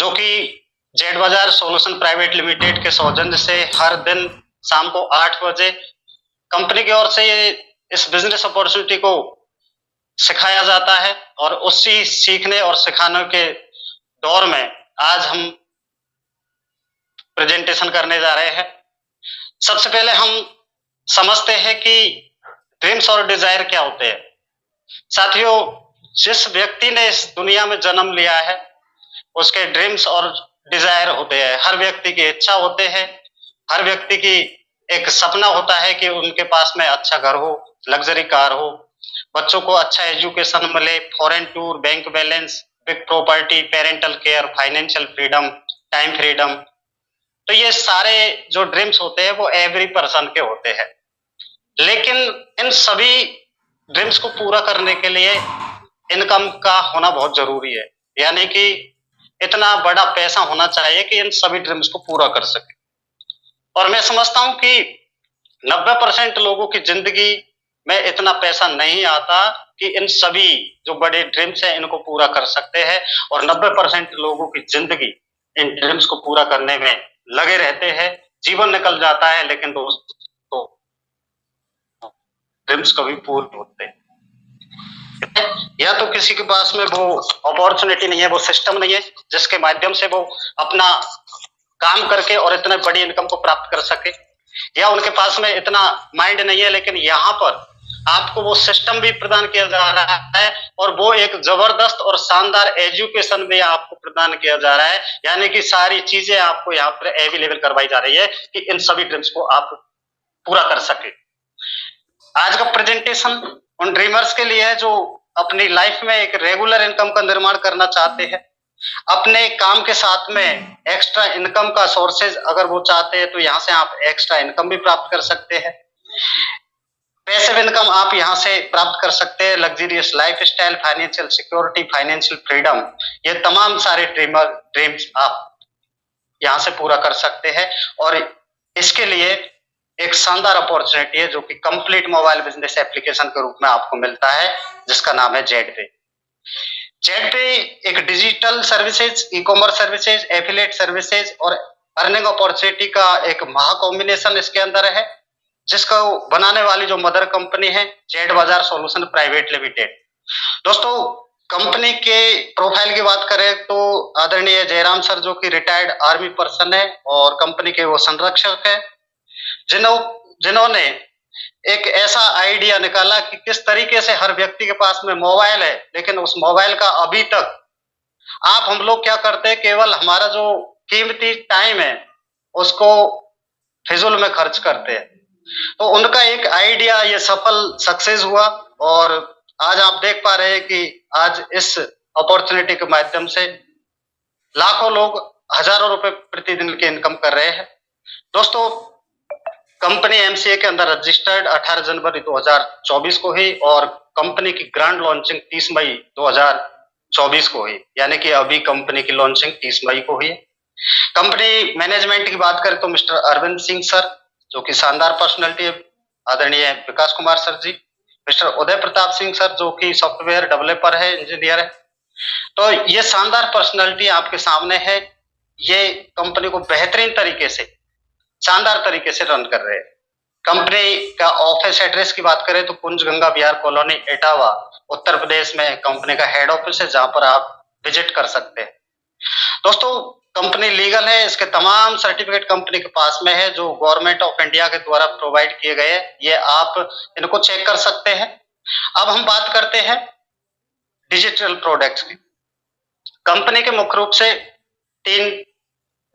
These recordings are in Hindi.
जो कि जेड बाजार सॉल्यूशन प्राइवेट लिमिटेड के सौजन्य से हर दिन शाम को 8 बजे कंपनी की ओर से इस बिजनेस अपॉर्चुनिटी को सिखाया जाता है। और उसी सीखने और सिखाने के दौर में आज हम प्रेजेंटेशन करने जा रहे हैं। सबसे पहले हम समझते हैं कि ड्रीम्स और डिजायर क्या होते हैं। साथियों, जिस व्यक्ति ने इस दुनिया में जन्म लिया है उसके ड्रीम्स और डिजायर होते हैं। हर व्यक्ति की इच्छा होते हैं, हर व्यक्ति की एक सपना होता है कि उनके पास में अच्छा घर हो, लग्जरी कार हो, बच्चों को अच्छा एजुकेशन मिले, foreign tour, bank balance, big property, parental care, financial freedom, time freedom. तो ये सारे जो ड्रीम्स होते हैं वो एवरी पर्सन के होते हैं। लेकिन इन सभी ड्रीम्स को पूरा करने के लिए इनकम का होना बहुत जरूरी है, यानी कि इतना बड़ा पैसा होना चाहिए कि इन सभी ड्रीम्स को पूरा कर सके। और मैं समझता हूं कि 90% लोगों की जिंदगी में इतना पैसा नहीं आता कि इन सभी जो बड़े ड्रीम्स हैं इनको पूरा कर सकते हैं। और 90% लोगों की जिंदगी इन ड्रीम्स को पूरा करने में लगे रहते हैं, जीवन निकल जाता है, लेकिन दोस्तों ड्रीम्स कभी पूरे होते हैं। या तो किसी के पास में वो अपॉर्चुनिटी नहीं है, वो सिस्टम नहीं है जिसके माध्यम से वो अपना काम करके और इतने बड़ी इनकम को प्राप्त कर सके, या उनके पास में इतना माइंड नहीं है। लेकिन यहाँ पर आपको वो सिस्टम भी प्रदान किया जा रहा है और वो एक जबरदस्त और शानदार एजुकेशन भी आपको प्रदान किया जा रहा है, यानी कि सारी चीजें आपको यहाँ पर अवेलेबल करवाई जा रही है कि इन सभी ड्रीम्स को आप पूरा कर सके। आज का प्रेजेंटेशन उन ड्रीमर्स के लिए है जो अपनी लाइफ में एक रेगुलर इनकम का निर्माण करना चाहते हैं। अपने काम के साथ में एक्स्ट्रा इनकम का सोर्सेज अगर वो चाहते हैं तो यहाँ से आप एक्स्ट्रा इनकम भी प्राप्त कर सकते हैं। पैसिव इनकम आप यहाँ से प्राप्त कर सकते हैं। Luxurious life style, financial security, financial freedom, ये तमाम सारे ड्रीम्स आप यहाँ से पूरा कर सकते हैं। और इसके लिए एक शानदार अपॉर्चुनिटी है जो कि कंप्लीट मोबाइल बिजनेस एप्लीकेशन के रूप में आपको मिलता है, जिसका नाम है जेडपे। जेडपे एक digital services, e commerce services, affiliate services और अर्निंग अपॉर्चुनिटी का एक महा कॉम्बिनेशन इसके अंदर है, जिसको बनाने वाली जो मदर कंपनी है जेड बाजार सॉल्यूशन प्राइवेट लिमिटेड। दोस्तों, कंपनी के प्रोफाइल की बात करें तो आदरणीय जयराम सर जो कि रिटायर्ड आर्मी पर्सन है और कंपनी के वो संरक्षक है, जिन्होंने एक ऐसा आइडिया निकाला कि किस तरीके से हर व्यक्ति के पास में मोबाइल है, लेकिन उस मोबाइल का अभी तक हम लोग क्या करते हैं, केवल हमारा जो कीमती टाइम है उसको फिजूल में खर्च करते हैं। तो उनका एक आइडिया ये सक्सेस हुआ और आज आप देख पा रहे हैं कि आज इस अपॉर्चुनिटी के माध्यम से लाखों लोग हजारों रुपए प्रतिदिन की इनकम कर रहे हैं। दोस्तों, कंपनी एमसीए के अंदर रजिस्टर्ड 18 जनवरी 2024 को हुई और कंपनी की ग्रैंड लॉन्चिंग 30 मई 2024 को हुई, यानी कि अभी कंपनी की लॉन्चिंग 30 मई को हुई। कंपनी मैनेजमेंट की बात करें तो मिस्टर अरविंद सिंह सर जो कि शानदार पर्सनैलिटी है, आदरणीय विकास कुमार सर जी, मिस्टर उदय प्रताप सिंह सर जो कि सॉफ्टवेयर डेवलपर है, इंजीनियर है। तो ये शानदार पर्सनैलिटी आपके सामने है, ये कंपनी को बेहतरीन तरीके से, शानदार तरीके से रन कर रहे हैं। कंपनी का ऑफिस एड्रेस की बात करें तो कुंज गंगा विहार कॉलोनी, इटावा, उत्तर प्रदेश में कंपनी का हेड ऑफिस है, जहां पर आप विजिट कर सकते हैं। दोस्तों, कंपनी लीगल है, इसके तमाम सर्टिफिकेट कंपनी के पास में है जो गवर्नमेंट ऑफ इंडिया के द्वारा प्रोवाइड किए गए हैं, ये आप इनको चेक कर सकते हैं। अब हम बात करते हैं डिजिटल प्रोडक्ट्स की। कंपनी के मुख्य रूप से 3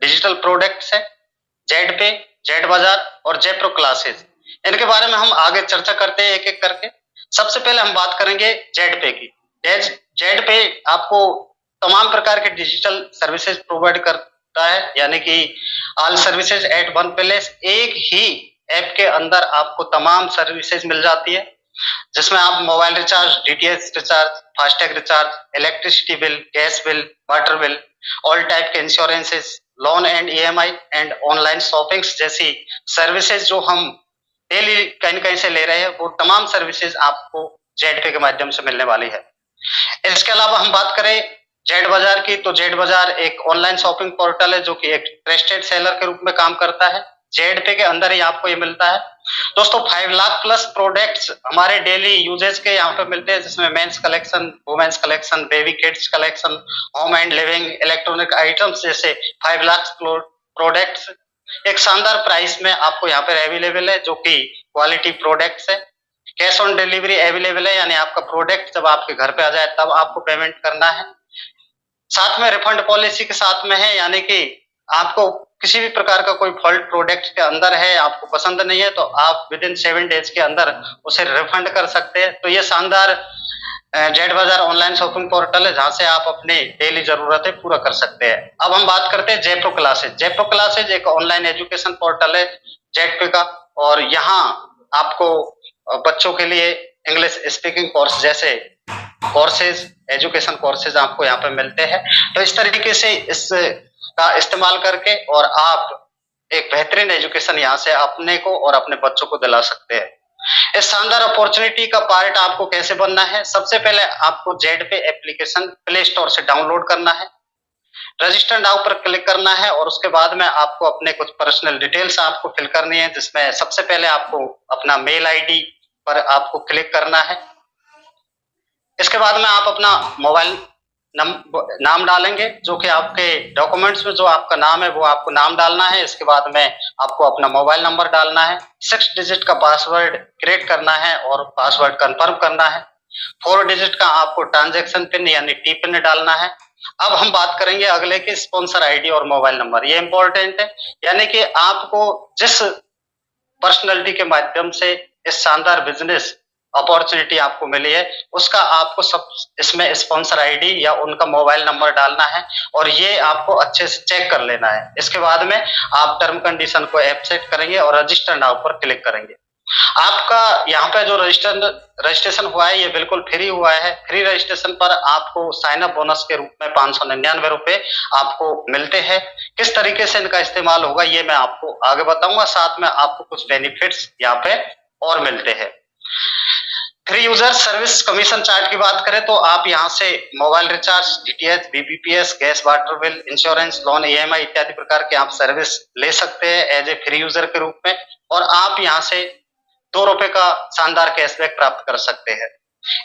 डिजिटल प्रोडक्ट्स है, जेडपे, जेड बाजार और जेप्रो क्लासेस। इनके बारे में हम आगे चर्चा करते हैं एक एक करके। सबसे पहले हम बात करेंगे जेडपे की। जेडपे आपको तमाम प्रकार के डिजिटल सर्विसेज प्रोवाइड करता है, यानी कि all services at one place, एक ही ऐप के अंदर आपको तमाम सर्विसेज मिल जाती है, जिसमें आप mobile recharge, DTH recharge, FASTag recharge, electricity bill, gas bill, water bill, all type के insurances, loan and EMI and online shoppings जैसी सर्विसेज जो हम डेली कहीं कहीं से ले रहे हैं, वो तमाम सर्विसेज आपको जेडपे के माध्यम से मिलने वाली है। इसके अलावा हम बात करें जेड बाजार की, तो जेड बाजार एक ऑनलाइन शॉपिंग पोर्टल है जो कि एक ट्रस्टेड सेलर के रूप में काम करता है। जेड पे के अंदर ही आपको ये मिलता है। दोस्तों 5 लाख प्लस प्रोडक्ट्स हमारे डेली यूजेज के यहाँ पे मिलते हैं, जिसमें men's collection, women's collection, baby kids collection, home and living electronic items जैसे 5 लाख प्रोडक्ट्स एक शानदार प्राइस में आपको यहाँ पर अवेलेबल है, जो कि क्वालिटी प्रोडक्ट्स है। कैश ऑन डिलीवरी अवेलेबल है, यानी आपका प्रोडक्ट जब आपके घर पे आ जाए तब आपको पेमेंट करना है। साथ में रिफंड पॉलिसी के साथ में है, यानी कि आपको किसी भी प्रकार का कोई फॉल्ट प्रोडक्ट के अंदर है, आपको पसंद नहीं है, तो आप विद इन 7 डेज के अंदर उसे रिफंड कर सकते हैं। तो ये शानदार जेड बाजार ऑनलाइन शॉपिंग पोर्टल है, जहां से आप अपने डेली जरूरतें पूरा कर सकते हैं। अब हम बात करते हैं जयप्रो क्लासेज। जयप्रो क्लासेज एक ऑनलाइन एजुकेशन पोर्टल है जेड पे का, और यहाँ आपको बच्चों के लिए इंग्लिश स्पीकिंग कोर्स जैसे कोर्सेज, एजुकेशन कोर्सेज आपको यहाँ पे मिलते हैं। तो इस तरीके से इसका इस्तेमाल करके और आप एक बेहतरीन एजुकेशन यहाँ से अपने को और अपने बच्चों को दिला सकते हैं। इस शानदार अपॉर्चुनिटी का पार्ट आपको कैसे बनना है? सबसे पहले आपको जेड पे एप्लीकेशन प्ले स्टोर से डाउनलोड करना है, रजिस्टर नाउ पर क्लिक करना है, और उसके बाद में आपको अपने कुछ पर्सनल डिटेल्स आपको फिल करनी है, जिसमें सबसे पहले आपको अपना मेल आईडी पर आपको क्लिक करना है। इसके बाद में आप अपना मोबाइल नाम डालेंगे, जो कि आपके डॉक्यूमेंट्स में जो आपका नाम है वो आपको नाम डालना है। इसके बाद में आपको अपना मोबाइल नंबर डालना है, 6 डिजिट का पासवर्ड क्रिएट करना है और पासवर्ड कंफर्म करना है। 4 डिजिट का आपको ट्रांजैक्शन पिन यानी टी पिन डालना है। अब हम बात करेंगे अगले की स्पॉन्सर आईडी और मोबाइल नंबर। ये इंपॉर्टेंट है, यानी कि आपको जिस पर्सनैलिटी के माध्यम से इस शानदार बिजनेस अपॉर्चुनिटी आपको मिली है, उसका आपको सब इसमें स्पॉन्सर आईडी या उनका मोबाइल नंबर डालना है, और ये आपको अच्छे से चेक कर लेना है। इसके बाद में आप टर्म कंडीशन को एक्सेप्ट करेंगे और रजिस्टर नाउ पर क्लिक करेंगे। आपका यहाँ पे जो रजिस्ट्रेशन हुआ है ये बिल्कुल फ्री हुआ है। फ्री रजिस्ट्रेशन पर आपको साइन अप बोनस के रूप में 599 रुपए आपको मिलते हैं। किस तरीके से इनका इस्तेमाल होगा ये मैं आपको आगे बताऊंगा, साथ में आपको कुछ बेनिफिट्स यहाँ पे और मिलते हैं। Free user service commission chart की बात करें तो आप यहाँ से mobile recharge, DTH, BPPS, gas, water bill, insurance, loan, EMI इत्यादि प्रकार के आप सर्विस ले सकते हैं एज ए फ्री यूजर के रूप में, और आप यहाँ से 2 रुपए का शानदार कैशबैक प्राप्त कर सकते हैं।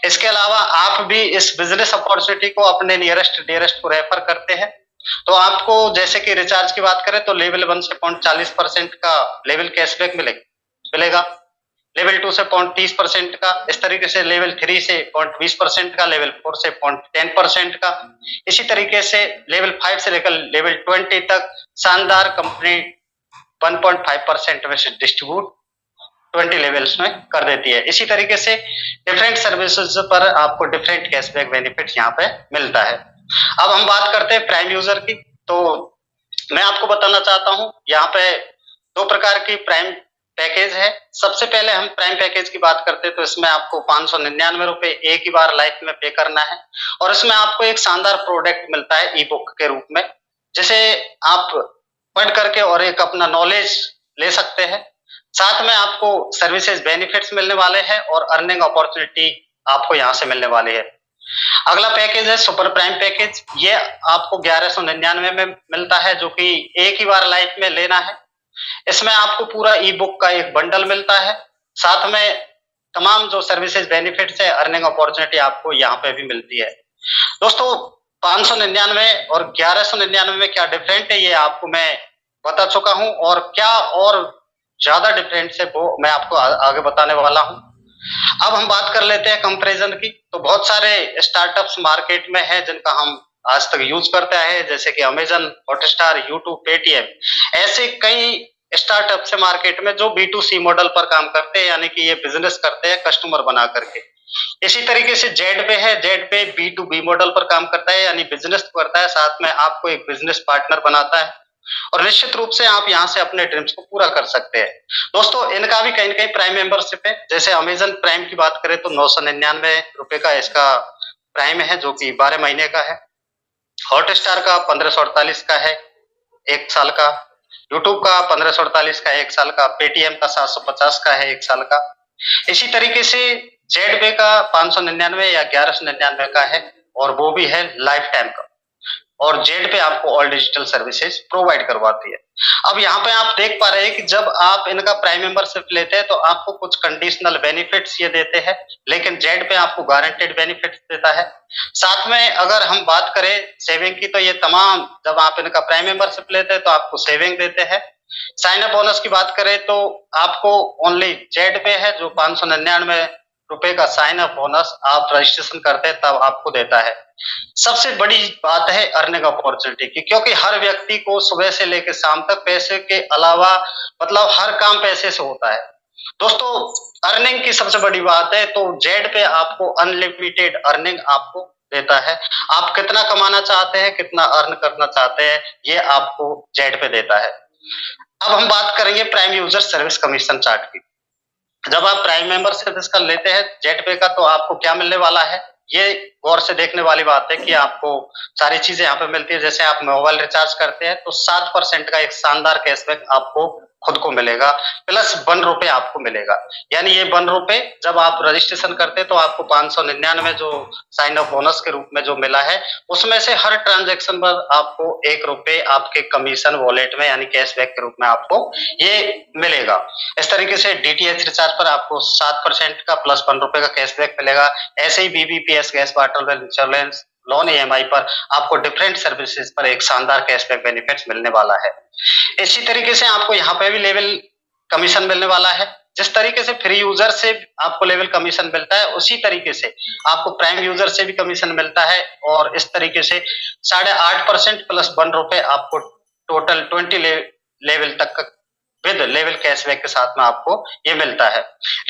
इसके अलावा आप भी इस बिजनेस अपॉर्चुनिटी को अपने नियरेस्ट डियरेस्ट को रेफर करते हैं, तो आपको जैसे कि रिचार्ज की बात करें तो लेवल 1 से 0.40% का लेवल कैशबैक मिलेगा, लेवल 2 से 0.30% का, इस तरीके से लेवल 3 से 0.20% का, लेवल 4 से 0.10% का, इसी तरीके से लेवल 5 से लेकर लेवल 20 तक शानदार कंपनी 1.5% में से डिस्ट्रीब्यूट 20 लेवल्स में कर देती है। इसी तरीके से डिफरेंट सर्विसेज पर आपको डिफरेंट कैशबैक बेनिफिट यहाँ पे मिलता है। अब हम बात करते हैं प्राइम यूजर की, तो मैं आपको बताना चाहता हूँ यहाँ पे 2 प्रकार की प्राइम पैकेज है। सबसे पहले हम प्राइम पैकेज की बात करते हैं तो इसमें आपको 599 रुपए एक ही बार लाइफ में पे करना है, और इसमें आपको एक शानदार प्रोडक्ट मिलता है ई बुक के रूप में, जिसे आप पढ़ करके और एक अपना नॉलेज ले सकते हैं। साथ में आपको सर्विसेज बेनिफिट्स मिलने वाले हैं और अर्निंग अपॉर्चुनिटी आपको यहाँ से मिलने वाली है। अगला पैकेज है सुपर प्राइम पैकेज। ये आपको 1199 में मिलता है, जो कि एक ही बार लाइफ में लेना है। इसमें आपको पूरा ई बुक का एक बंडल मिलता है, साथ में तमाम जो सर्विसेज बेनिफिट्स है, अर्निंग अपॉर्चुनिटी आपको यहाँ पे भी मिलती है। दोस्तों 599 और 1199 में क्या डिफरेंट है ये आपको मैं बता चुका हूँ, और क्या और ज्यादा डिफरेंट है वो मैं आपको आगे बताने वाला हूँ। अब हम बात कर लेते हैं कंपैरिजन की। तो बहुत सारे स्टार्टअप्स मार्केट में है जिनका हम आज तक यूज करते हैं, जैसे कि अमेजन, हॉटस्टार, यूट्यूब, पेटीएम, ऐसे कई स्टार्टअप से मार्केट में जो B2C मॉडल पर काम करते हैं, यानी कि ये बिजनेस करते हैं कस्टमर बना करके। इसी तरीके से जेड पे है, जेड पे B2B मॉडल पर काम करता है, यानी बिजनेस करता है, साथ में आपको एक बिजनेस पार्टनर बनाता है, और निश्चित रूप से आप यहाँ से अपने ड्रीम्स को पूरा कर सकते हैं। दोस्तों इनका भी कहीं न कहीं प्राइम मेंबरशिप है। जैसे अमेजन प्राइम की बात करें तो 999 रुपए का इसका प्राइम है, जो कि 12 महीने का है। हॉटस्टार का 1548 का है 1 साल का, यूट्यूब का 1548 का 1 साल का, पेटीएम का 750 का है 1 साल का। इसी तरीके से जेड पे का 599 या 1199 का है, और वो भी है लाइफ टाइम का। और जेड पे आपको ऑल डिजिटल सर्विसेज प्रोवाइड करवाती है। अब यहाँ पे आप देख पा रहे हैं कि जब आप इनका प्राइम मेंबरशिप लेते हैं तो आपको कुछ कंडीशनल बेनिफिट्स ये देते हैं, लेकिन जेड पे आपको गारंटेड बेनिफिट्स देता है। साथ में अगर हम बात करें सेविंग की, तो ये तमाम जब आप इनका प्राइम मेंबरशिप लेते हैं तो आपको सेविंग देते हैं। साइन अप बोनस की बात करें तो आपको ओनली जेड पे है जो 599 रुपए का साइन अप बोनस आप रजिस्ट्रेशन करते हैं तब आपको देता है। सबसे बड़ी बात है अर्निंग अपॉर्चुनिटी की, क्योंकि हर व्यक्ति को सुबह से लेकर शाम तक पैसे के अलावा मतलब हर काम पैसे से होता है। दोस्तों अर्निंग की सबसे बड़ी बात है तो जेड पे आपको अनलिमिटेड अर्निंग आपको देता है। आप कितना कमाना चाहते हैं, कितना अर्न करना चाहते हैं, ये आपको जेड पे देता है। अब हम बात करेंगे prime user service commission chart की। जब आप प्राइम मेंबर सर्विस का लेते हैं जेड पे का तो आपको क्या मिलने वाला है, ये गौर से देखने वाली बात है कि आपको सारी चीजें यहाँ पे मिलती है। जैसे आप मोबाइल रिचार्ज करते हैं तो 7% का एक शानदार कैशबैक आपको खुद को मिलेगा, प्लस 1 रुपए आपको मिलेगा। यानी ये 1 रुपए जब आप रजिस्ट्रेशन करते हैं तो आपको 599 जो साइन अप बोनस के रूप में जो मिला है उसमें से हर ट्रांजेक्शन पर आपको 1 रुपए आपके कमीशन वॉलेट में यानी कैशबैक के रूप में आपको ये मिलेगा। इस तरीके से डीटीएच रिचार्ज पर आपको 7% का प्लस 1 रुपए का कैशबैक मिलेगा। ऐसे ही BBPS, gas, water bill, insurance, loan EMI पर आपको डिफरेंट सर्विसेज पर एक शानदार कैशबैक बेनिफिट्स मिलने वाला है। इसी तरीके से आपको यहाँ पे भी लेवल कमीशन मिलने वाला है। जिस तरीके से फ्री यूजर से आपको लेवल कमीशन मिलता है उसी तरीके से आपको प्राइम यूजर से भी कमीशन मिलता है, और इस तरीके से 8.5% प्लस 1 रुपए आपको टोटल 20 लेवल तक विद लेवल कैशबैक के साथ में आपको ये मिलता है।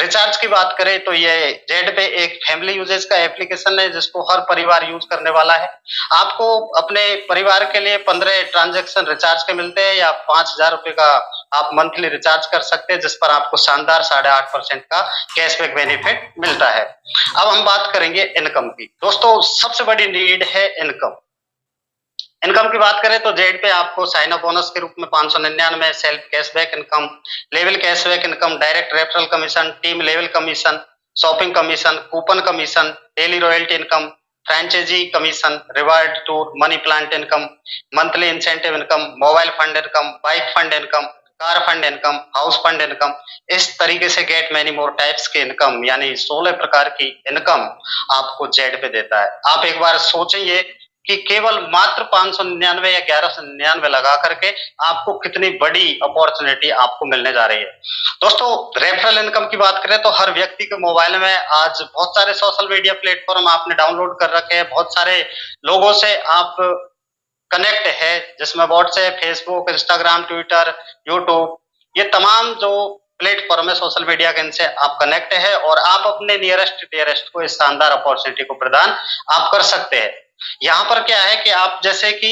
रिचार्ज की बात करें तो ये जेड पे एक फैमिली यूजेज का एप्लीकेशन है जिसको हर परिवार यूज करने वाला है। आपको अपने परिवार के लिए 15 ट्रांजैक्शन रिचार्ज के मिलते हैं या 5,000 रुपए का आप मंथली रिचार्ज कर सकते हैं, जिस पर आपको शानदार 8.5% का कैशबैक बेनिफिट मिलता है। अब हम बात करेंगे इनकम की। दोस्तों सबसे बड़ी नीड है इनकम। इनकम की बात करें तो जेड पे आपको साइन अप बोनस के रूप में 599 self cashback income, level cashback income, direct referral commission, team level commission, shopping commission, coupon commission, daily royalty income, franchise commission, reward tour, money plant income, monthly incentive income, mobile fund income, bike fund income, car fund income, house fund income, इस तरीके से गेट मैनी मोर टाइप्स के इनकम यानी 16 प्रकार की इनकम आपको जेड पे देता है। आप एक बार सोचेंगे कि केवल मात्र 599 या 1199 लगा करके आपको कितनी बड़ी अपॉर्चुनिटी आपको मिलने जा रही है। दोस्तों रेफरल इनकम की बात करें तो हर व्यक्ति के मोबाइल में आज बहुत सारे सोशल मीडिया प्लेटफॉर्म आपने डाउनलोड कर रखे हैं, बहुत सारे लोगों से आप कनेक्ट है जिसमें WhatsApp, Facebook, Instagram, Twitter, YouTube, ये तमाम जो प्लेटफॉर्म है सोशल मीडिया के, इनसे आप कनेक्ट है और आप अपने नियरेस्ट डियरेस्ट को इस शानदार अपॉर्चुनिटी को प्रदान आप कर सकते हैं। यहाँ पर क्या है कि आप जैसे कि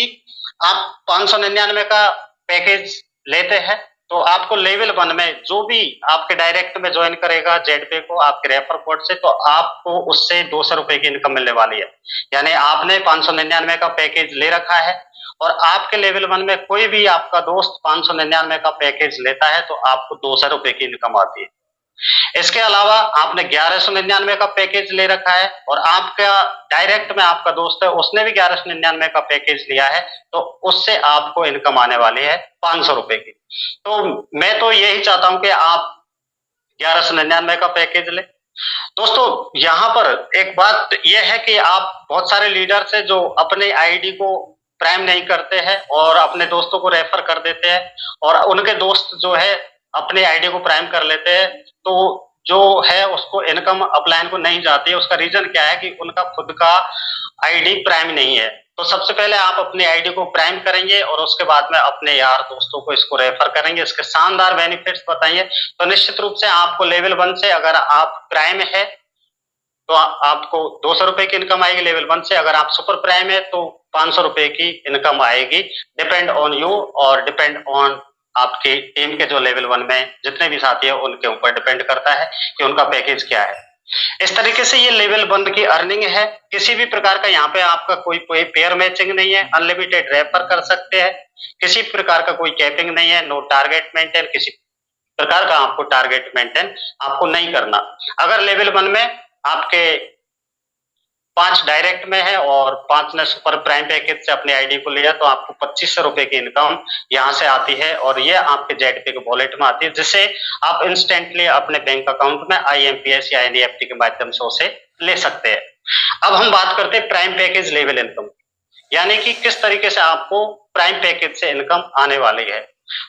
आप 599 का पैकेज लेते हैं तो आपको लेवल 1 में जो भी आपके डायरेक्ट में ज्वाइन करेगा जेड पे को आपके रेफर कोड से, तो आपको उससे 200 रुपए की इनकम मिलने वाली है। यानी आपने 599 का पैकेज ले रखा है और आपके लेवल 1 में कोई भी आपका दोस्त 599 का पैकेज लेता है तो आपको 200 रुपए की इनकम आती है। इसके अलावा आपने 1199 का पैकेज ले रखा है और आपका डायरेक्ट में आपका दोस्त है उसने भी 1199 का पैकेज लिया है तो उससे आपको इनकम आने वाली है 500 रुपए की। तो मैं तो यही चाहता हूं कि आप 1199 का पैकेज ले। दोस्तों यहाँ पर एक बात यह है कि आप बहुत सारे लीडर से जो अपने आईडी को प्राइम नहीं करते हैं और अपने दोस्तों को रेफर कर देते हैं और उनके दोस्त जो है अपने आईडी को प्राइम कर लेते हैं, तो जो है उसको इनकम अपलाइन को नहीं जाती है। उसका रीजन क्या है कि उनका खुद का आईडी प्राइम नहीं है। तो सबसे पहले आप अपनी आईडी को प्राइम करेंगे और उसके बाद में अपने यार दोस्तों को इसको रेफर करेंगे, इसके शानदार बेनिफिट्स बताइए। तो निश्चित रूप से आपको लेवल 1 से अगर आप प्राइम है तो आपको 200 रुपए की इनकम आएगी लेवल 1 से। अगर आप सुपर प्राइम है तो 500 रुपए की इनकम आएगी। डिपेंड ऑन यू और डिपेंड ऑन आपकी टीम के जो लेवल 1 में जितने भी साथी है उनके ऊपर डिपेंड करता है कि उनका पैकेज क्या है। इस तरीके से ये लेवल 1 की अर्निंग है। किसी भी प्रकार का यहाँ पे आपका कोई पेयर मैचिंग नहीं है, अनलिमिटेड रेफर कर सकते हैं, किसी प्रकार का कोई कैपिंग नहीं है, नो टारगेट मेंटेन, किसी प्रकार का आपको टारगेट मेंटेन आपको नहीं करना। अगर लेवल 1 में आपके 5 डायरेक्ट में है और 5 ने सुपर प्राइम पैकेज से अपने आईडी को लिया, तो आपको 2500 रुपए की इनकम यहाँ से आती है और ये आपके जेडपे के वॉलेट में आती है, जिसे आप इंस्टेंटली अपने बैंक अकाउंट में IMPS या NEFT के माध्यम से उसे ले सकते हैं। अब हम बात करते हैं प्राइम पैकेज लेवल इनकम, यानी कि किस तरीके से आपको प्राइम पैकेज से इनकम आने वाली है।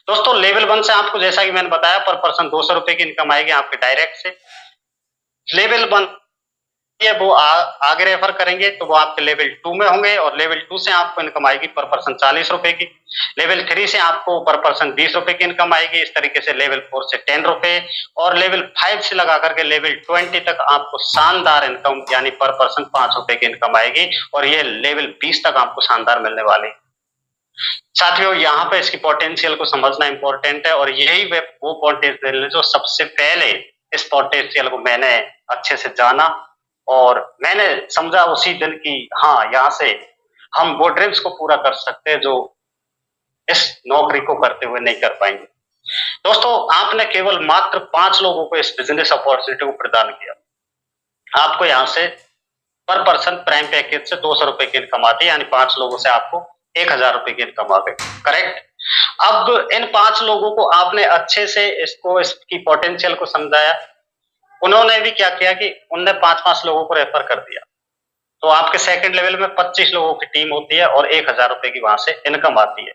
दोस्तों लेवल 1 से आपको, जैसा कि मैंने बताया, पर पर्सन 200 रुपए की इनकम आएगी आपके डायरेक्ट से। लेवल 1 वो आगे रेफर करेंगे तो वो आपके लेवल 2 में होंगे और लेवल 2 से आपको इनकम आएगी पर पर्सन 40 रुपए की। लेवल 3 से आपको पर पर्सन 20 रुपए की इनकम आएगी। इस तरीके से लेवल 4 से 10 रुपए और लेवल 5 से लगा करके लेवल 20 तक आपको शानदार इनकम यानी पर पर्सन 5 रुपए की इनकम आएगी और ये लेवल 20 तक आपको शानदार मिलने वाली। साथियों यहाँ पे इसकी पोटेंशियल को समझना इंपॉर्टेंट है और यही वो पोटेंशियल है जो सबसे पहले इस पोटेंशियल को मैंने अच्छे से जाना और मैंने समझा उसी दिन की हाँ, यहाँ से हम वो ड्रीम्स को पूरा कर सकते हैं जो इस नौकरी को करते हुए नहीं कर पाएंगे। दोस्तों आपने केवल मात्र 5 लोगों को इस बिजनेस अपॉर्चुनिटी को प्रदान किया। आपको यहाँ से पर पर्सन प्राइम पैकेज से 200 रुपए की इनकम आती है, यानी 5 लोगों से आपको 1000 रुपए की इनकम आ गई। करेक्ट। अब इन 5 लोगों को आपने अच्छे से इसकी पोटेंशियल को समझाया। उन्होंने भी क्या किया कि उनने 5-5 लोगों को रेफर कर दिया, तो आपके सेकंड लेवल में 25 लोगों की टीम होती है और 1000 रुपए की वहां से इनकम आती है।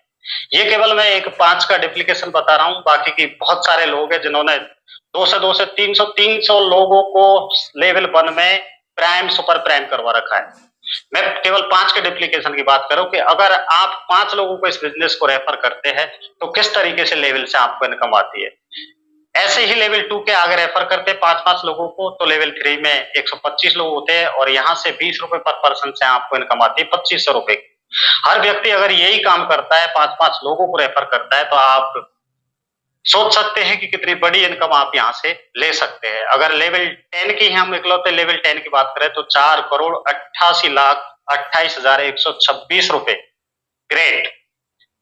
ये केवल मैं एक 5 का डुप्लीकेशन बता रहा हूं, बाकी की बहुत सारे लोग हैं जिन्होंने 200 से 300 लोगों को लेवल 1 में प्राइम सुपर प्राइम करवा रखा है। मैं केवल 5 के डुप्लीकेशन की बात करूं कि अगर आप 5 लोगों को इस बिजनेस को रेफर करते हैं तो किस तरीके से लेवल से आपको इनकम आती है। ऐसे ही लेवल 2 के आगे रेफर करते 5-5 लोगों को तो लेवल 3 में 125 लोग होते हैं और यहाँ से 20 रुपए पर पर्सन से आपको इनकम आती है 2500 रुपए की। हर व्यक्ति अगर यही काम करता है, 5-5 लोगों को रेफर करता है, तो आप सोच सकते हैं कि कितनी बड़ी इनकम आप यहाँ से ले सकते हैं। अगर लेवल 10 की हम इकलौते लेवल 10 की बात करें तो 4,88,28,126 रुपए। ग्रेट।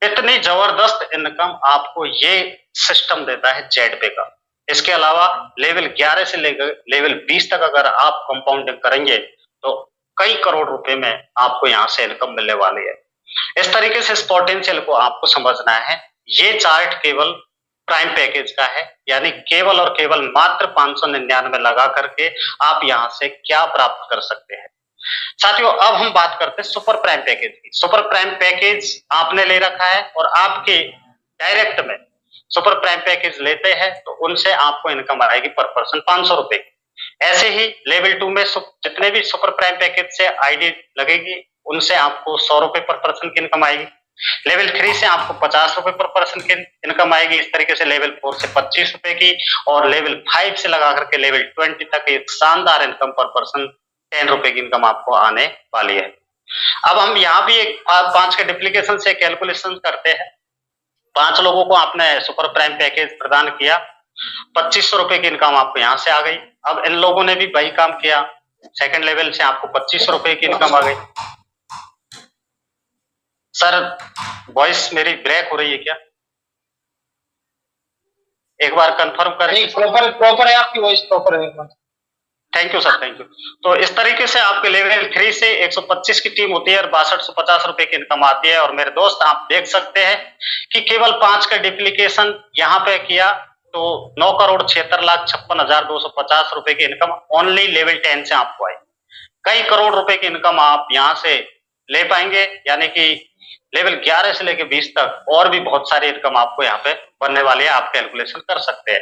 इतनी जबरदस्त इनकम आपको ये सिस्टम देता है जेडपे का। इसके अलावा लेवल 11 से लेकर लेवल 20 तक अगर आप कंपाउंडिंग करेंगे तो कई करोड़ रुपए में आपको यहाँ से इनकम मिलने वाली है। इस तरीके से इस पोटेंशियल को आपको समझना है। ये चार्ट केवल प्राइम पैकेज का है, यानी केवल और केवल मात्र 599 लगा करके आप यहाँ से क्या प्राप्त कर सकते हैं। साथियों अब हम बात करते हैं सुपर प्राइम पैकेज की। सुपर प्राइम पैकेज आपने ले रखा है और आपके डायरेक्ट में सुपर प्राइम पैकेज लेते हैं तो उनसे आपको इनकम आएगी पर पर्सन 500 रुपए की। ऐसे ही लेवल 2 में जितने भी सुपर प्राइम पैकेज से आईडी लगेगी उनसे आपको 100 रुपए पर पर्सन की इनकम आएगी। लेवल 3 से आपको 50 रुपए पर पर्सन की इनकम आएगी। इस तरीके से लेवल 4 से 25 रुपए की और लेवल 5 से लगा करके लेवल 20 तक एक शानदार इनकम पर पर्सन 10 रुपए की इनकम आपको आने वाली है। अब हम यहाँ भी एक 5 के डुप्लीकेशन से कैलकुलेशन करते हैं। 5 लोगों को आपने सुपर प्राइम पैकेज प्रदान किया, 2500 रुपए की इनकम आपको यहाँ से आ गई। अब इन लोगों ने भी वही काम किया, सेकंड लेवल से आपको 2500 रुपए की इनकम आ गई। सर वॉइस मेरी ब्रेक हो रही है क्या? एक बार कंफर्म करें। प्रॉपर है, आपकी वॉइस प्रॉपर है। Thank you sir, thank you. तो इस तरीके से आपके लेवल 3 से 125 की टीम होती है और 6250 रुपए की इनकम आती है। और मेरे दोस्त आप देख सकते हैं कि केवल 5 का डुप्लीकेशन यहाँ पे किया तो 9,76,56,250 रुपए की इनकम ओनली लेवल 10 से आपको आई। कई करोड़ रुपए की इनकम आप यहाँ से ले पाएंगे, यानी कि लेवल 11 से लेकर 20 तक और भी बहुत सारी इनकम आपको यहाँ पे बनने वाली है। आप कैलकुलेशन कर सकते हैं।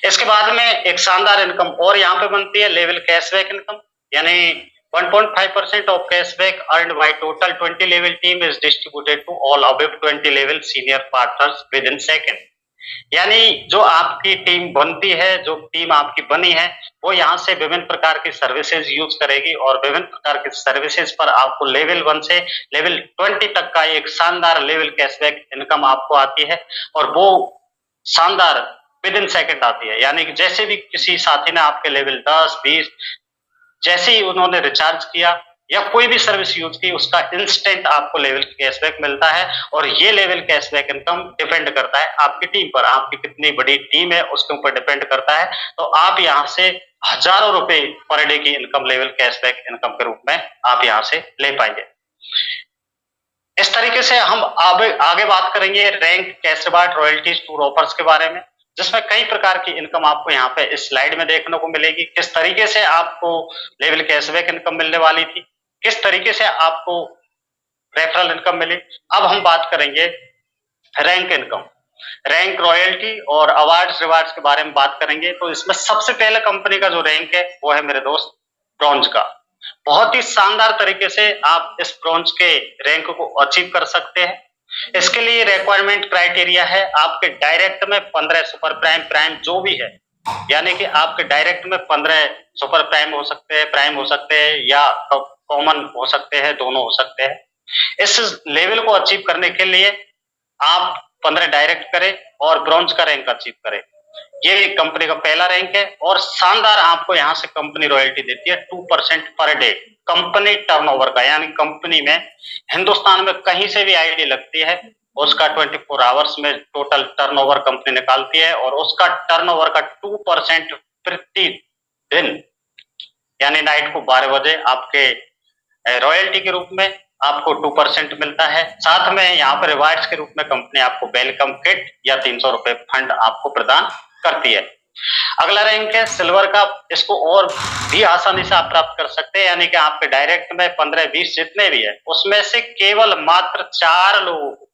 इसके बाद में एक शानदार इनकम और यहाँ पे बनती है, लेवल कैशबैक इनकम, यानी 1.5% of cashback earned by total 20 level team is distributed to all above 20 level senior partners within second. यानी जो आपकी टीम बनती है, जो टीम आपकी बनी है, वो यहाँ से विभिन्न प्रकार की सर्विसेज यूज करेगी और विभिन्न प्रकार की सर्विसेज पर आपको लेवल 1 से लेवल 20 तक का एक शानदार लेवल कैशबैक इनकम आपको आती है और वो शानदार विद इन सेकंड आती है। यानी कि जैसे भी किसी साथी ने आपके लेवल 10-20 जैसे ही उन्होंने रिचार्ज किया या कोई भी सर्विस यूज की, उसका इंस्टेंट आपको लेवल कैशबैक मिलता है। और ये लेवल कैशबैक इनकम डिपेंड करता है आपकी टीम पर, आपकी कितनी बड़ी टीम है उसके ऊपर डिपेंड करता है। तो आप यहाँ से हजारों रुपए पर डे की इनकम लेवल कैशबैक इनकम के रूप में आप यहां से ले पाएंगे। इस तरीके से हम आगे बात करेंगे rank, cash reward, royalties, tour offers के बारे में, जिसमें कई प्रकार की इनकम आपको यहाँ पे इस स्लाइड में देखने को मिलेगी। किस तरीके से आपको लेवल कैशबैक इनकम मिलने वाली थी, किस तरीके से आपको रेफरल इनकम मिली। अब हम बात करेंगे रैंक इनकम, रैंक, रॉयल्टी और अवार्ड्स रिवार्ड्स के बारे में बात करेंगे। तो इसमें सबसे पहले कंपनी का जो रैंक है वो है मेरे दोस्त ब्रॉन्ज का। बहुत ही शानदार तरीके से आप इस ब्रॉन्ज के रैंक को अचीव कर सकते हैं। इसके लिए रिक्वायरमेंट क्राइटेरिया है आपके डायरेक्ट में 15 सुपर प्राइम, प्राइम जो भी है, यानी कि आपके डायरेक्ट में 15 सुपर प्राइम हो सकते हैं, प्राइम हो सकते हैं या कॉमन हो सकते हैं, दोनों हो सकते हैं। इस लेवल को अचीव करने के लिए आप 15 डायरेक्ट करें और ब्रॉन्ज का रैंक अचीव करें। ये कंपनी का पहला रैंक है और शानदार आपको यहाँ से कंपनी रॉयल्टी देती है 2% पर डे कंपनी टर्नओवर का, यानी कंपनी में हिंदुस्तान में कहीं से भी आईडी लगती है उसका 24 आवर्स में टोटल टर्नओवर कंपनी निकालती है और उसका टर्नओवर का 2% प्रति दिन, यानी नाइट को 12 बजे आपके रॉयल्टी के रूप में आपको 2% मिलता है। साथ में यहाँ पर रिवार्ड्स के रूप में कंपनी आपको वेलकम किट या 300 रुपए फंड आपको प्रदान करती है। अगला रैंक है सिल्वर का। इसको और भी आसानी से आप प्राप्त कर सकते हैं, यानी कि आपके डायरेक्ट में 15-20 जितने भी है उसमें से केवल मात्र 4 लोगों को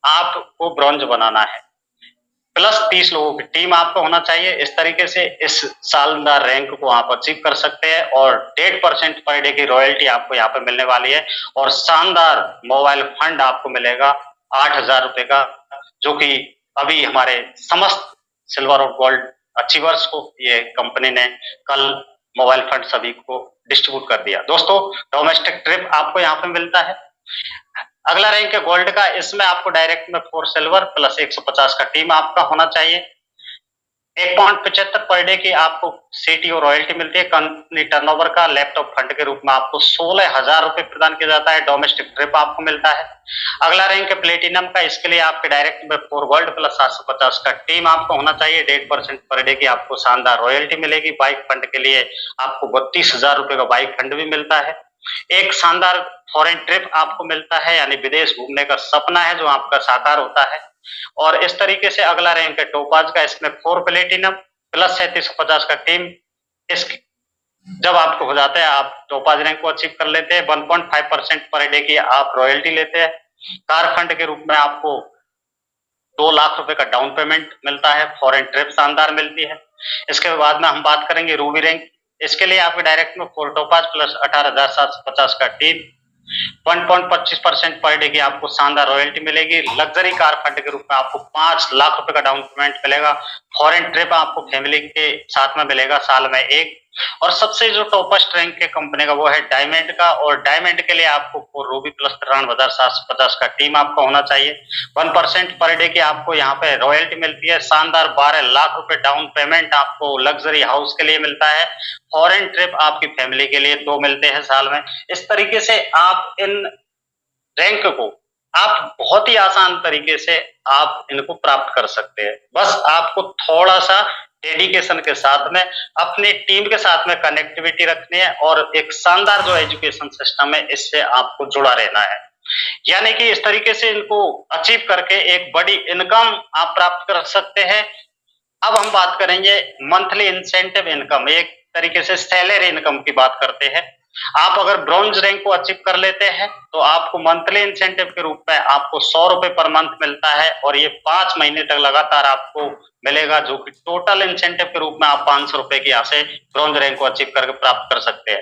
आपको ब्रॉन्ज बनाना है, प्लस 30 लोगों की टीम आपको होना चाहिए। इस तरीके से इस शानदार रैंक को आप अचीव कर सकते हैं और 1.5% पर डे की रॉयल्टी आपको यहाँ पे मिलने वाली है और शानदार मोबाइल फंड आपको मिलेगा 8,000 रुपए का, जो कि अभी हमारे समस्त सिल्वर और गोल्ड अचीवर्स को ये कंपनी ने कल मोबाइल फंड सभी को डिस्ट्रीब्यूट कर दिया। दोस्तों, डोमेस्टिक ट्रिप आपको यहाँ पे मिलता है। अगला रैंक है गोल्ड का। इसमें आपको डायरेक्ट में 4 सिल्वर प्लस 150 का टीम आपका होना चाहिए। 1.75 पर डे की आपको सीटी और रॉयल्टी मिलती है। कंपनी टर्नओवर का लैपटॉप फंड के रूप में आपको 16,000 रुपए प्रदान किया जाता है। डोमेस्टिक ट्रिप आपको मिलता है। अगला रैंक है प्लेटिनम का। इसके लिए आपके डायरेक्ट में 4 गोल्ड प्लस 750 का टीम आपको होना चाहिए। 1.5% पर डे की आपको शानदार रॉयल्टी मिलेगी। बाइक फंड के लिए आपको 32,000 रुपए का बाइक फंड भी मिलता है। एक शानदार फॉरेन ट्रिप आपको मिलता है, यानी विदेश घूमने का सपना है जो आपका साकार होता है। और इस तरीके से अगला रैंक है टोपाज का। इसमें 4 प्लेटिनम प्लस 3750 का टीम इस जब आपको हो जाता है, आप टोपाज रैंक को अचीव कर लेते हैं। 1.5% पर डे की आप रॉयल्टी लेते हैं। कार फंड के रूप में आपको 2 लाख रुपए का डाउन पेमेंट मिलता है। फॉरेन ट्रिप शानदार मिलती है। इसके बाद में हम बात करेंगे रूबी रैंक। इसके लिए आपके डायरेक्ट में 4 टोपाज प्लस 18,750 का टीम, 1.25% पर डे की आपको शानदार रॉयल्टी मिलेगी। लग्जरी कार फंड के रूप में आपको 5 लाख रुपए का डाउन पेमेंट मिलेगा। फॉरेन ट्रिप आपको फैमिली के साथ में मिलेगा साल में एक। और सबसे जो टॉपेस्ट रैंक है कंपनी का वो है डायमंड का। और डायमंड के लिए आपको 4 रूबी प्लस 93,750 का टीम आपका होना चाहिए। 1% पर डे की आपको यहाँ पे रॉयल्टी मिलती है। शानदार 12 लाख रुपए डाउन पेमेंट आपको लग्जरी हाउस के लिए मिलता है। फॉरेन ट्रिप आपकी फैमिली के लिए 2 मिलते हैं साल में। इस तरीके से आप इन रैंक को आप बहुत ही आसान तरीके से आप इनको प्राप्त कर सकते हैं। बस आपको थोड़ा सा डेडिकेशन के साथ में अपनी टीम के साथ में कनेक्टिविटी रखनी है और एक शानदार जो एजुकेशन सिस्टम है इससे आपको जुड़ा रहना है। यानी कि इस तरीके से इनको अचीव करके एक बड़ी इनकम आप प्राप्त कर सकते हैं। अब हम बात करेंगे मंथली इंसेंटिव इनकम, एक तरीके से सैलरी इनकम की बात करते हैं। आप अगर ब्रॉन्ज रैंक को अचीव कर लेते हैं तो आपको मंथली इंसेंटिव के रूप में आपको 100 रुपए पर मंथ मिलता है और ये 5 महीने तक लगातार आपको मिलेगा, जो कि टोटल इंसेंटिव के रूप में आप 500 रुपए की यहाँ से ब्रॉन्ज रैंक को अचीव करके प्राप्त कर सकते हैं।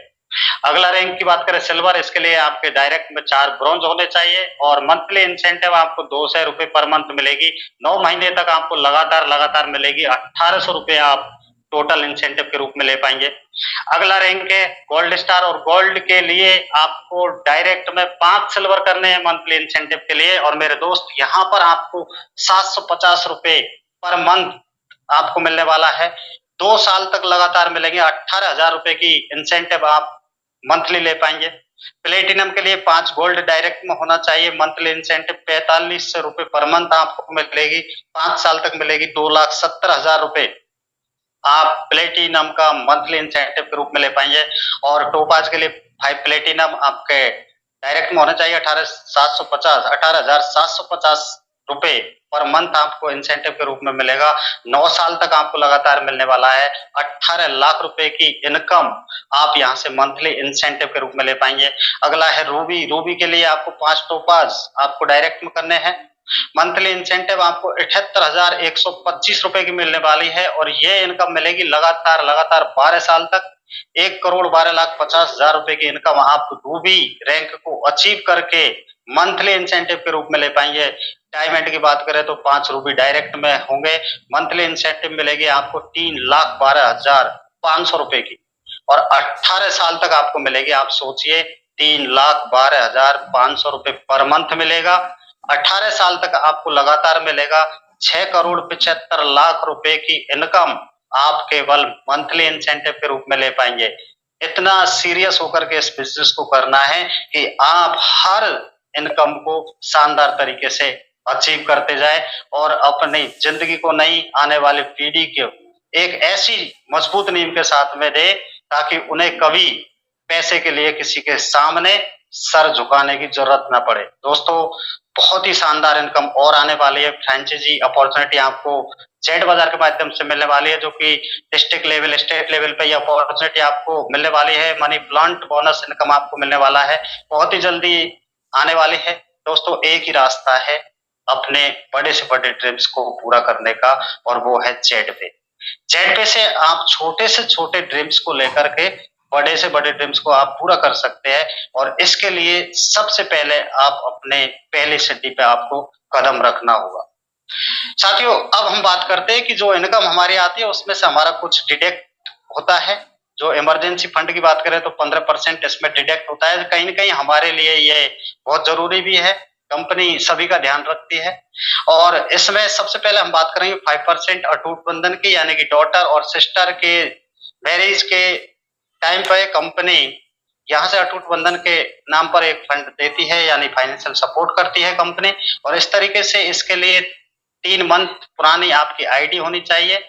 अगला रैंक की बात करें सिल्वर। इसके लिए आपके डायरेक्ट में 4 ब्रॉन्ज होने चाहिए और मंथली इंसेंटिव आपको 200 रुपए पर मंथ मिलेगी। 9 महीने तक आपको लगातार मिलेगी। 1800 रुपए आप टोटल इंसेंटिव के रूप में ले पाएंगे। अगला रैंक है गोल्ड स्टार। और गोल्ड के लिए आपको डायरेक्ट में 5 सिल्वर करने हैं मंथली इंसेंटिव के लिए। और मेरे दोस्त, यहाँ पर आपको 750 रुपए पर मंथ आपको मिलने वाला है। 2 साल तक लगातार मिलेंगे। 18,000 रुपए की इंसेंटिव आप मंथली ले पाएंगे। प्लेटिनम के लिए 5 गोल्ड डायरेक्ट में होना चाहिए। मंथली इंसेंटिव 4500 रुपए पर मंथ आपको मिलेगी। 5 साल तक मिलेगी। 2,70,000 रुपए आप प्लेटिनम का मंथली इंसेंटिव के रूप में ले पाएंगे। और टोपाज के लिए 5 प्लेटिनम आपके डायरेक्ट में होना चाहिए 18,750 रुपए पर मंथ आपको इंसेंटिव के रूप में मिलेगा। 9 साल तक आपको लगातार मिलने वाला है। 18 लाख रुपए की इनकम आप यहाँ से मंथली इंसेंटिव के रूप में ले पाएंगे। अगला है रूबी। रूबी के लिए आपको 5 टोपाज आपको डायरेक्ट में करने हैं। मंथली इंसेंटिव आपको 78,125 रुपए की मिलने वाली है और ये इनकम मिलेगी लगातार 12 साल तक। 1,12,50,000 रुपए की इनकम आप रूबी रैंक को अचीव करके मंथली इंसेंटिव के रूप में ले पाएंगे। डायमंड की बात करें तो 5 रूबी डायरेक्ट में होंगे। मंथली इंसेंटिव मिलेगी आपको 3,12,500 रुपए की और 18 साल तक आपको मिलेगी। आप सोचिए 3,12,500 रुपए पर मंथ मिलेगा। 18 साल तक आपको लगातार मिलेगा। 6,75,00,000 रुपए की इनकम आप केवल मंथली इंसेंटिव के रूप में ले पाएंगे। इतना सीरियस होकर के इस बिजनेस को करना है कि आप हर इनकम को शानदार तरीके से अचीव करते जाए और अपनी जिंदगी को नई आने वाली पीढ़ी को एक ऐसी मजबूत नींव के साथ में दे ताकि उन्हें कभी पैसे के लिए किसी के सामने सर झुकाने की जरूरत ना पड़े। दोस्तों, बहुत ही शानदार इनकम और आने वाली है। फ्रेंचाइजी अपॉर्चुनिटी आपको जेड बाजार के माध्यम से मिलने वाली है, जो कि डिस्ट्रिक्ट लेवल, स्टेट लेवल पे यह अपॉर्चुनिटी आपको मिलने वाली है। मनी प्लांट बोनस इनकम आपको मिलने वाला है, बहुत ही जल्दी आने वाली है। दोस्तों, एक ही रास्ता है अपने बड़े से बड़े ड्रीम्स को पूरा करने का और वो है जेड पे। जेड पे से आप छोटे से छोटे ड्रीम्स को लेकर के बड़े से बड़े ड्रीम्स को आप पूरा कर सकते हैं और इसके लिए सबसे पहले आप अपने पहली सीढ़ी पे आपको कदम रखना होगा। साथियों, अब हम बात करते हैं कि जो इनकम हमारी आती है उसमें से हमारा कुछ डिडक्ट होता है। जो इमरजेंसी फंड की बात करें तो 15% इसमें डिडक्ट होता है। कहीं ना कहीं हमारे लिए ये बहुत जरूरी भी है, कंपनी सभी का ध्यान रखती है। और इसमें सबसे पहले हम बात करेंगे 5% अटूट बंधन की, यानी कि डॉटर और सिस्टर के मैरिज के टाइम पे कंपनी यहाँ से अटूट बंधन के नाम पर एक फंड देती है, यानी फाइनेंशियल सपोर्ट करती है कंपनी। और इस तरीके से इसके लिए 3 मंथ पुरानी आपकी आईडी होनी चाहिए।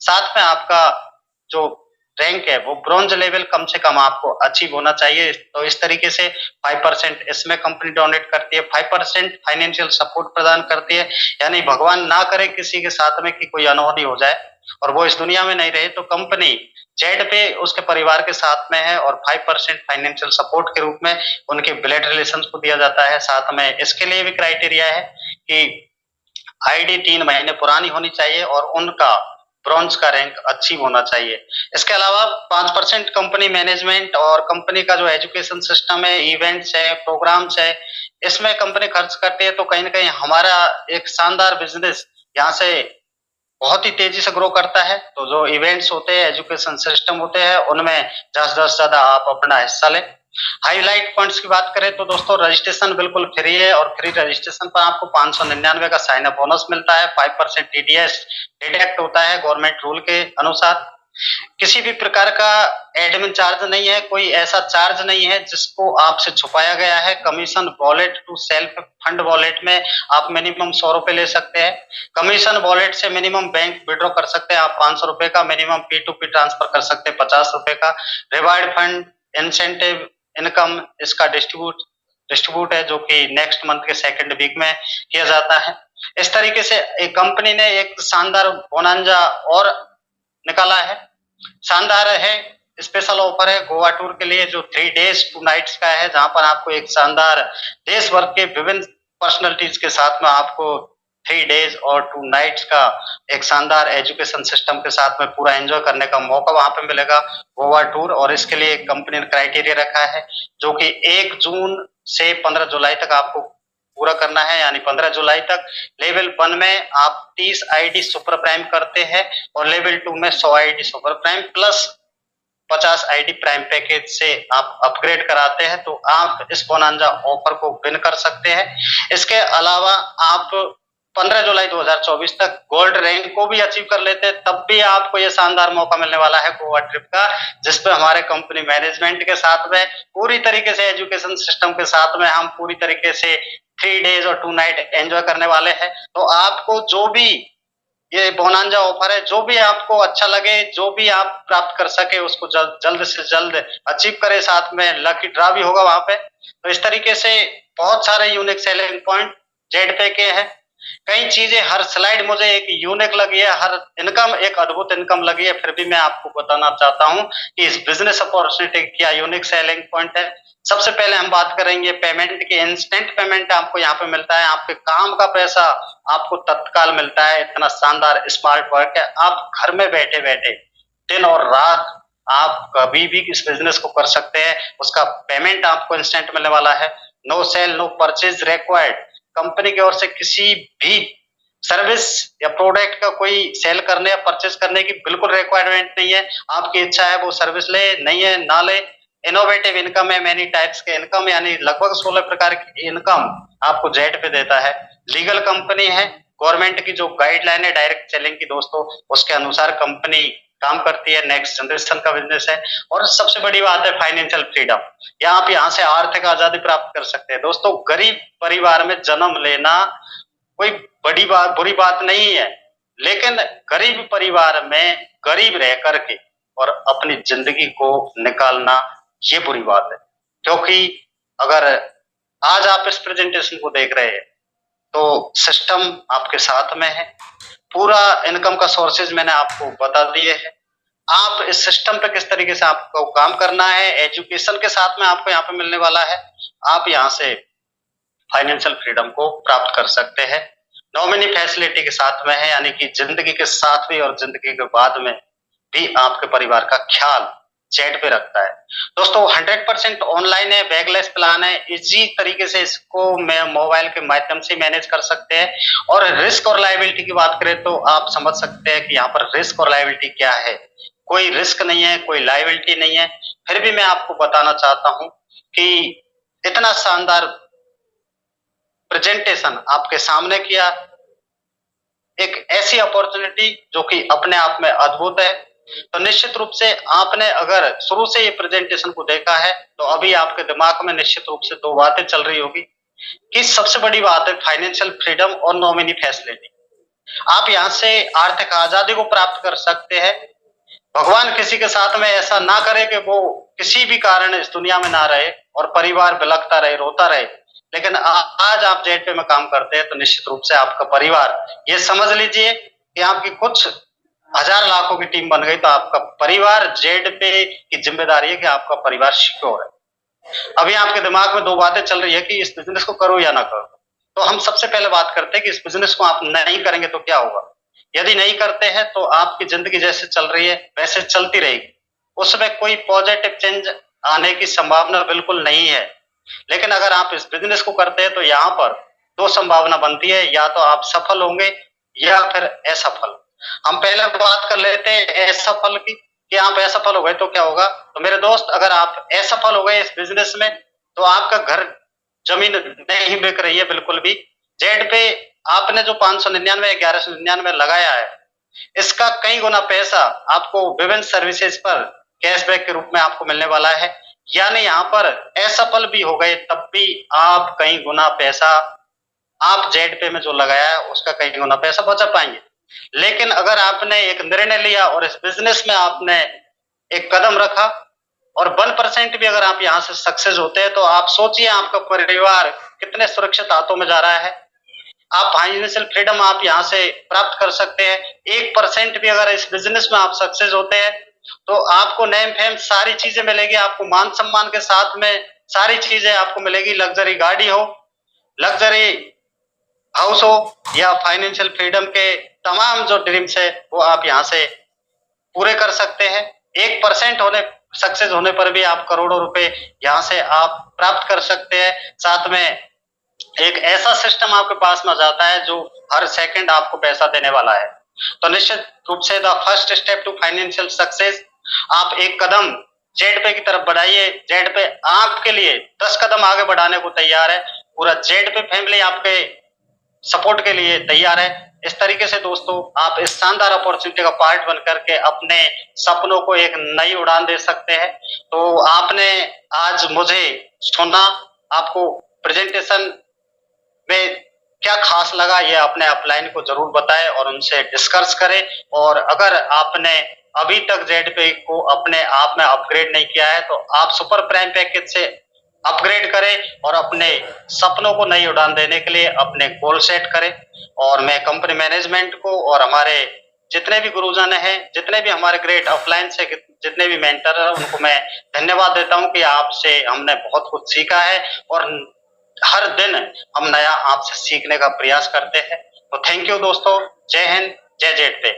साथ में आपका जो रैंक है वो ब्रॉन्ज लेवल कम से कम आपको अचीव होना चाहिए। तो इस तरीके से 5% इसमें कंपनी डोनेट करती है, 5% फाइनेंशियल सपोर्ट प्रदान करती है। यानी भगवान ना करे किसी के साथ में कि कोई अनहोनी हो जाए और वो इस दुनिया में नहीं रहे, तो कंपनी जेड पे उसके परिवार के साथ में है और 5% फाइनेंशियल सपोर्ट के रूप में उनके ब्लड रिलेशंस को दिया जाता है। साथ में इसके लिए भी क्राइटेरिया है कि आईडी 3 महीने पुरानी होनी चाहिए और उनका ब्रॉन्ज का रैंक अचीव होना चाहिए। इसके अलावा 5% कंपनी मैनेजमेंट और कंपनी का जो एजुकेशन सिस्टम है, इवेंट्स है, प्रोग्राम्स है, इसमें कंपनी खर्च करती है। तो कहीं ना कहीं हमारा एक शानदार बिजनेस यहाँ से बहुत ही तेजी से ग्रो करता है। तो जो इवेंट्स होते हैं, एजुकेशन सिस्टम होते हैं, उनमें ज्यादा आप अपना हिस्सा लें। हाईलाइट पॉइंट्स की बात करें तो दोस्तों, रजिस्ट्रेशन बिल्कुल फ्री है और फ्री रजिस्ट्रेशन पर आपको 599 का साइन अप बोनस मिलता है। 5% टीडीएस डिडक्ट होता है गवर्नमेंट रूल के अनुसार। किसी भी प्रकार का एडमिन चार्ज नहीं है, कोई ऐसा चार्ज नहीं है जिसको आपसे छुपाया गया है। Commission wallet to self fund wallet में आप मिनिमम 100 रुपए ले सकते हैं। कमीशन वॉलेट से मिनिमम बैंक विड्रॉ कर सकते हैं आप 500 रुपए का, मिनिमम P2P ट्रांसफर कर सकते हैं 50 रुपए का। रिवार्ड फंड इंसेंटिव इनकम इसका डिस्ट्रीब्यूट है, जो कि नेक्स्ट मंथ के 2nd वीक में किया जाता है। इस तरीके से एक कंपनी ने एक शानदार बोनांजा और निकाला है। शानदार है, स्पेशल ऑफर है गोवा टूर के लिए, जो 3 days 2 nights का है, जहां पर आपको एक शानदार देश भर के विभिन्न पर्सनैलिटीज के साथ में आपको 3 days और 2 nights का एक शानदार एजुकेशन सिस्टम के साथ में पूरा एंजॉय करने का मौका वहां पे मिलेगा, गोवा टूर। और इसके लिए कंपनी ने क्राइटेरिया रखा है, जो कि 1 जून से 15 जुलाई तक आपको पूरा करना है। यानी 15 जुलाई तक लेवल 1 में आप 30 आईडी सुपर प्राइम करते हैं और लेवल 2 में 100 ID super prime plus 50 ID prime package से आप अपग्रेड कराते हैं, तो आप इस बोनांजा ऑफर को विन कर सकते हैं। इसके अलावा आप 15 जुलाई 2024 तक गोल्ड रैंक को भी अचीव कर लेते हैं, तब भी आपको यह शानदार मौका मिलने वाला है गोवा ट्रिप का, जिसपे हमारे कंपनी मैनेजमेंट के साथ में पूरी तरीके से एजुकेशन सिस्टम के साथ में हम पूरी तरीके से 3 days और 2 night एंजॉय करने वाले हैं। तो आपको जो भी ये बोनांजा ऑफर है, जो भी आपको अच्छा लगे, जो भी आप प्राप्त कर सके उसको जल्द से जल्द अचीव करें। साथ में लकी ड्रा भी होगा वहां पे। तो इस तरीके से बहुत सारे यूनिक सेलिंग पॉइंट जेड पे के हैं। कई चीजें, हर स्लाइड मुझे एक यूनिक लगी है, हर इनकम एक अद्भुत इनकम लगी है। फिर भी मैं आपको बताना चाहता हूं कि इस बिजनेस अपॉर्चुनिटी क्या यूनिक सेलिंग पॉइंट है। सबसे पहले हम बात करेंगे पेमेंट की। इंस्टेंट पेमेंट आपको यहाँ पे मिलता है, आपके काम का पैसा आपको तत्काल मिलता है। इतना शानदार स्मार्ट वर्क है, आप घर में बैठे बैठे दिन और रात आप कभी भी इस बिजनेस को कर सकते हैं। उसका पेमेंट आपको इंस्टेंट मिलने वाला है। No sale no purchase required, company की ओर से किसी भी सर्विस या प्रोडक्ट का कोई सेल करने या परचेज करने की बिल्कुल रिक्वायरमेंट नहीं है। आपकी इच्छा है वो सर्विस ले, नहीं है ना ले। इनोवेटिव इनकम है, मेनी टाइप्स के इनकम, यानी लगभग 16 प्रकार की इनकम आपको जेड पे देता है। लीगल कंपनी है, गवर्नमेंट की जो गाइडलाइन है डायरेक्ट सेलिंग की दोस्तों, उसके अनुसार कंपनी काम करती है। नेक्स्ट जनरेशन का बिजनेस है। और सबसे बड़ी बात है फाइनेंशियल फ्रीडम, या आप यहाँ से आर्थिक आजादी प्राप्त कर सकते हैं। दोस्तों, गरीब परिवार में जन्म लेना कोई बड़ी बात, बुरी बात नहीं है, लेकिन गरीब परिवार में गरीब रह करके और अपनी जिंदगी को निकालना ये बुरी बात है। क्योंकि अगर आज आप इस प्रेजेंटेशन को देख रहे हैं तो सिस्टम आपके साथ में है। पूरा इनकम का सोर्सेज मैंने आपको बता दिए हैं। आप इस सिस्टम पे किस तरीके से आपको काम करना है, एजुकेशन के साथ में आपको यहाँ पे मिलने वाला है। आप यहाँ से फाइनेंशियल फ्रीडम को प्राप्त कर सकते हैं। नॉमिनी फैसिलिटी के साथ में है, यानी कि जिंदगी के साथ भी और जिंदगी के बाद में भी आपके परिवार का ख्याल जेड पे रखता है। दोस्तों 100% ऑनलाइन है, बैगलेस प्लान है, इजी तरीके से इसको मैं मोबाइल के माध्यम से मैनेज कर सकते हैं। और रिस्क और लायबिलिटी की बात करें तो आप समझ सकते हैं कि यहाँ पर रिस्क और लायबिलिटी क्या है। कोई रिस्क नहीं है, कोई लायबिलिटी नहीं है। फिर भी मैं आपको बताना चाहता हूं कि इतना शानदार प्रेजेंटेशन आपके सामने किया, एक ऐसी अपॉर्चुनिटी जो कि अपने आप में अद्भुत है। तो निश्चित रूप से आपने अगर शुरू से ये प्रेजेंटेशन को देखा है तो अभी आपके दिमाग में निश्चित रूप से दो बातें चल रही होगी कि सबसे बड़ी बात है फाइनेंशियल फ्रीडम और नॉमिनी फैसिलिटी। आप यहाँ से आर्थिक आजादी को प्राप्त कर सकते हैं। भगवान किसी के साथ में ऐसा ना करे कि वो किसी भी कारण इस दुनिया में ना रहे और परिवार बिलखता रहे, रोता रहे। लेकिन आज आप जेड पे में काम करते हैं तो निश्चित रूप से आपका परिवार, ये समझ लीजिए कि आपकी कुछ हजार लाखों की टीम बन गई तो आपका परिवार जेड पे की जिम्मेदारी है कि आपका परिवार सिक्योर है। अभी आपके दिमाग में दो बातें चल रही है कि इस बिजनेस को करो या ना करो। तो हम सबसे पहले बात करते हैं कि इस बिजनेस को आप नहीं करेंगे तो क्या होगा। यदि नहीं करते हैं तो आपकी जिंदगी जैसे चल रही है वैसे चलती रहेगी, उसमें कोई पॉजिटिव चेंज आने की संभावना बिल्कुल नहीं है। लेकिन अगर आप इस बिजनेस को करते हैं तो यहाँ पर दो संभावना बनती है, या तो आप सफल होंगे या फिर असफल। हम पहले बात कर लेते हैं असफल की, कि आप असफल हो गए तो क्या होगा। तो मेरे दोस्त, अगर आप असफल हो गए इस बिजनेस में तो आपका घर जमीन नहीं बिक रही है बिल्कुल भी। जेड पे आपने जो 599 1199 लगाया है, इसका कई गुना पैसा आपको विभिन्न सर्विसेज पर कैशबैक के रूप में आपको मिलने वाला है। यानी यहाँ पर असफल भी हो गए तब भी आप कई गुना पैसा आप जेड पे में जो लगाया है उसका कई गुना पैसा बचा पाएंगे। लेकिन अगर आपने एक निर्णय लिया और इस बिजनेस में आपने एक कदम रखा और 1% भी अगर आप यहाँ से सक्सेस होते हैं तो आप सोचिए आपका परिवार कितने सुरक्षित हाथों में जा रहा है। आप फाइनेंशियल फ्रीडम आप यहाँ से प्राप्त कर सकते हैं। 1% भी अगर इस बिजनेस में आप सक्सेस होते हैं तो आपको नेम फेम सारी चीजें मिलेगी, आपको मान सम्मान के साथ में सारी चीजें आपको मिलेगी। लग्जरी गाड़ी हो, लग्जरी हाउस हो, या फाइनेंशियल फ्रीडम के तमाम जो ड्रीम्स है वो आप यहाँ से पूरे कर सकते हैं। 1% होने सक्सेस होने पर भी आप करोड़ों रुपए यहाँ से आप प्राप्त कर सकते हैं। साथ में एक ऐसा सिस्टम आपके पास में जाता है जो हर सेकंड आपको पैसा देने वाला है। तो निश्चित रूप से the first step to financial success, आप एक कदम जेड पे की तरफ बढ़ाइए। जेड पे आपके लिए 10 कदम आगे बढ़ाने को तैयार है। पूरा जेड पे फैमिली आपके सपोर्ट के लिए तैयार है। इस तरीके से दोस्तों आप इस शानदार अपॉर्चुनिटी का पार्ट बन करके अपने सपनों को एक नई उड़ान दे सकते हैं। तो आपने आज मुझे सुना, आपको प्रेजेंटेशन में क्या खास लगा ये अपने अपलाइन को जरूर बताएं और उनसे डिस्कस करें। और अगर आपने अभी तक ZPay को अपने आप में अपग्रेड नहीं किया है तो आप सुपर प्राइम पैकेज से अपग्रेड करें और अपने सपनों को नई उड़ान देने के लिए अपने गोल सेट करें। और मैं कंपनी मैनेजमेंट को और हमारे जितने भी गुरुजन हैं, जितने भी हमारे ग्रेट ऑफलाइन से जितने भी मेंटर हैं, उनको मैं धन्यवाद देता हूं कि आपसे हमने बहुत कुछ सीखा है और हर दिन हम नया आपसे सीखने का प्रयास करते हैं। तो थैंक यू दोस्तों, जय हिंद, जय ZPay।